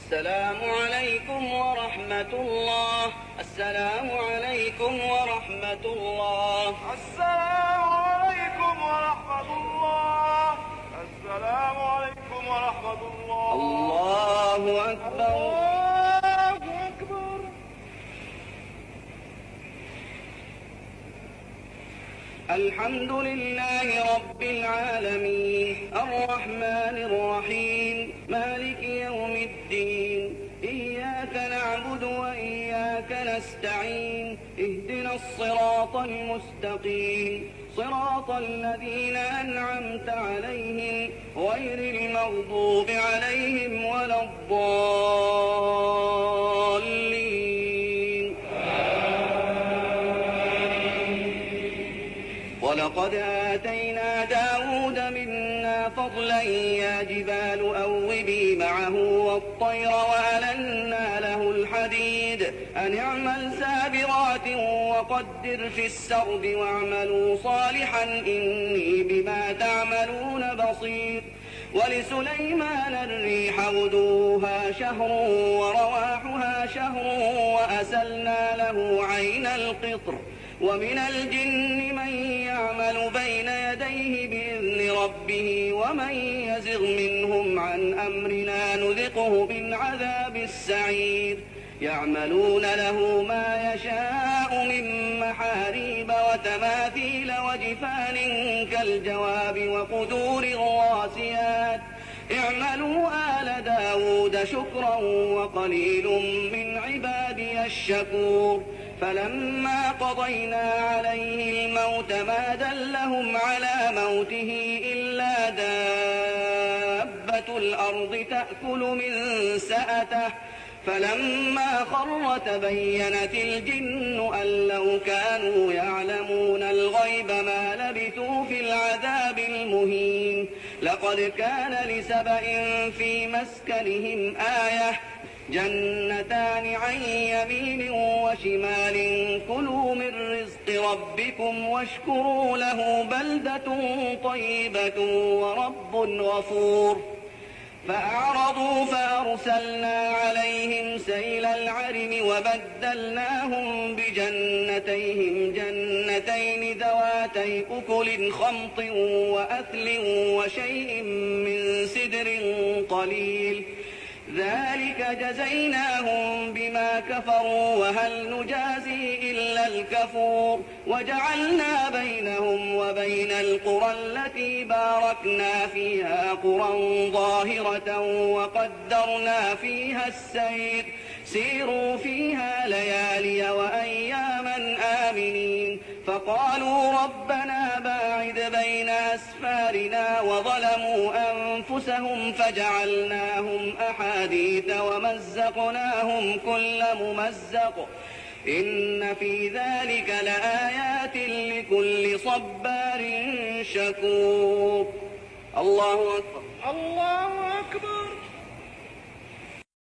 السلام عليكم ورحمة الله. السلام عليكم ورحمة الله. السلام عليكم ورحمة الله. السلام عليكم ورحمة الله. الله أكبر. الله أكبر. الحمد لله رب العالمين الرحمن الرحيم مالك يوم الدين إياك نعبد وإياك نستعين اهدنا الصراط المستقيم صراط الذين أنعمت عليهم غير المغضوب عليهم ولا الضالين. ولقد آتينا داود منا فضلا يا جبال أوبي معه والطير وألنا له الحديد أن اعمل سابغات وقدر في السرد واعملوا صالحا إني بما تعملون بصير. ولسليمان الريح غدوها شهر ورواحها شهر وأسلنا له عين القطر. ومن الجن من يعمل بين يديه بإذن ربه ومن يزغ منهم عن أمرنا نذقه من عذاب السعير. يعملون له ما يشاء من محاريب وتماثيل وجفان كالجواب وقدور الراسيات. اعملوا آل داود شكرا وقليل من عبادي الشكور. فلما قضينا عليه الموت ما دلهم على موته إلا دابة الأرض تأكل من سأته. فلما خر تبينت الجن أن لو كانوا يعلمون الغيب ما لبثوا في العذاب المهين. لقد كان لسبأ في مسكنهم آية جنتان عن يمين وشمال كلوا من رزق ربكم واشكروا له بلدة طيبة ورب غفور. فأعرضوا فأرسلنا عليهم سيل العرم وبدلناهم بجنتيهم جنتين ذواتي أكل خمط وأثل وشيء من سدر قليل ذلك جزيناهم بما كفروا وهل نجازي إلا الكفور. وجعلنا بينهم وبين القرى التي باركنا فيها قرى ظاهرة وقدرنا فيها السير سيروا فيها ليالي وأياما آمنين. فقالوا ربنا باعد بين أسفارنا وظلموا أنفسهم فجعلناهم أحاديث ومزقناهم كل ممزق إن في ذلك لآيات لكل صبار شكور. الله أكبر. الله أكبر.